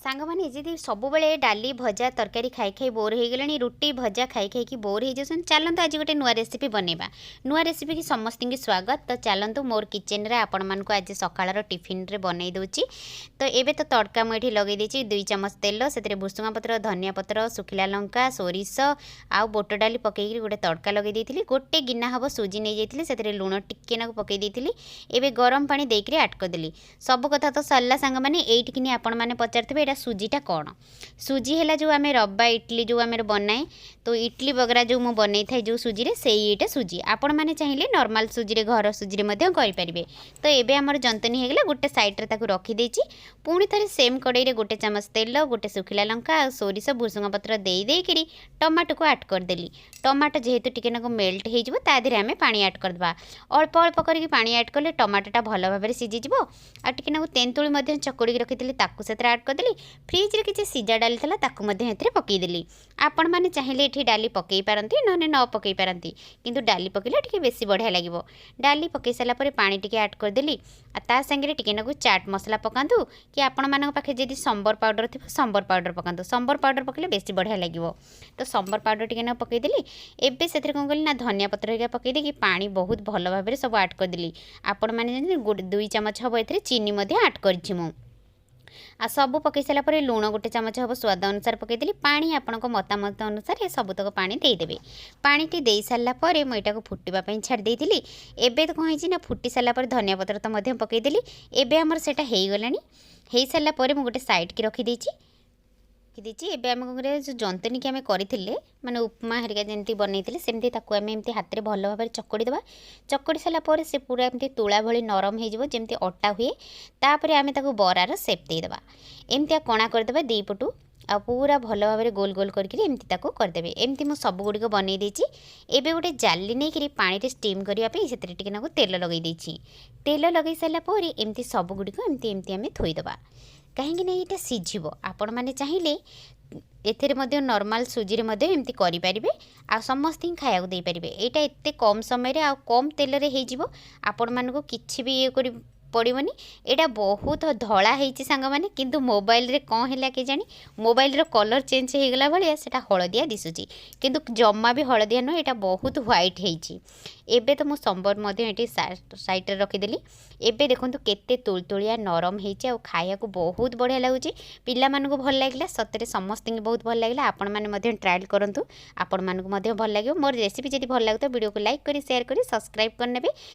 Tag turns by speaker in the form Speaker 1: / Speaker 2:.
Speaker 1: सांग मैंने जी सब बेले डाली भजा तरकारी खाई खाई बोर हो गले रुटी भजा खाई खाई बोर हो जाऊँ चलतु आज गोटे नुआ रेसिपी बनवा नुआ रेसिपी की समस्त की स्वागत। तो चलतु मोर किचेन रे आपण मानक आज सकाळर टिफिन रे बनई दूची। तो एबे तो तड़का मुझे लगे देची 2 चमच तेल से भुसुंगा पत्र धनिया पत्र सुखिला लंका सोरिष आउ बोट डाली पकईकि गोटे तड़का लगे देती। गोटे गिना हम सुजी नहीं जाती से लुण टिके नाक पकई देती। एबे गरम पानी देकर आड करदेली। सब कथा तो सरला सांग मैंने एइठिकिनी आपण मैंने पचारे एटा सुजीटा कौन सुजी है जो आम रवा इडली जो आम बनाए तो इडली बगरा जो मुझे बनई था जो सुजी रे से ये सुजी आपण मैंने चाहिए नॉर्मल सुजी रे घर सुजी रे मध्य करें। तो एबे आमर जंतनी होगला गोटे सैड्रे रखीदे पुणी थे सेम कड़ई रे गोटे चमच तेल गोटे सुखिला लंका सोरिष भुसुंगा पत्र देदेकरी टमाटो को आड करदेली। टमाटो जेहेतु टिके नाक मेल्ट हो तादेह आम पानी आड करदे अल्प अल्प करके पानी आड कले टमाटोटा भल भाव में सीझीज आ टिके नाक तेंतुली चकुड़ी रखी से आड करदेली। फ्रिज रे किसी सीजा डाली था पकईदेली। आपण मैंने चाहिए ये डाली पकई पारती ना न पकई पारती किंतु डाली पकईले टिके बेसी बढ़िया लगे। डाली पकई सारापर पानी टिके आड करदेली ता सागे टिके नाकु चाट मसला पकातु कि आपण मान पाखे जदि संबर पाउडर थी संबर पाउडर पकातु संबर पाउडर पकईले बेसी बढ़िया लगे। तो संबर पाउडर टिके नाक पकईदेली। एबे से कौन कली ना धनिया पत्र हेरिका पकईदे कि पानी बहुत भल भाव में सब आड करदेली। आपण मैंने 2 चमच हम ए चीनी आड करी मु आ सब पकई सारापर लुण गोटे चमच हम स्वाद अनुसार पकईदेली। पानी आपण मतामत अनुसार सबतक पानी देदेवे। पानी दे सारापर मुझे फुटापी छाड़ी देती। एबे तो कौन ना फुटी सारापर धनिया पत्र तो पकईदेली। एबे आमर सेटा हो गलानी हो सारापर मुझे गोटे साइड की रखीदे एबे आम जो जंतनी की आम करते माने उपमा हरिका जमी बनई सेमती आम एमती हाथ में भल भाव चकड़ी देवा। चकड़ी सारापर से पूरा एमती तुला भली नरम होमती अटा हुए तापर आम बरार सेप देदेबा एमती कणा करदे 2 पटू आ पूरा भल भाव में गोल गोल करके एमती करदे। एमती मु सब गुड़िक बनई देछि। एबे गोटे जाली नहीं करी पानी रे स्टीम करने से टिके नाकु तेल लगे देछि। तेल लगे सारापर एमती सब गुड़िक एमती एमती आम थोईदेबा कहीं ना ये सीझब। आपण मैंने चाहिए एथिरे मध्य नॉर्मल सुजी रे मध्य एमती करि परिबे आ समस्त ही खाया दे परिबे। एटा एते कम समय रे आ कम तेल रे हे जिवो आपण मानको किछि भी ये करि पड़ोनी। एटा बहुत धला होती सांग मैंने किंतु मोबाइल रे कौन है कि जानी मोबाइल रो कलर चेंज हो गला भाया सेटा हलदिया दिशुची किंतु जम्मा भी हलदिया नुह एटा बहुत व्हाइट होती। एबे तो मु संबर मध्य साइड रे रखीदेली। एबे देखंतु केते तुलतुलिया नरम होती आ खाया को बहुत बढ़िया लगुच। पिला मानकु भल लागला सतरे समस्त बहुत भल लागला। आपण माने मध्य ट्रायल करंतु आपण मानकु मध्य भल लागियो। मोर रेसिपी जदि भल लागतो वीडियो को लाइक करी शेयर करी सब्सक्राइब करनेबे।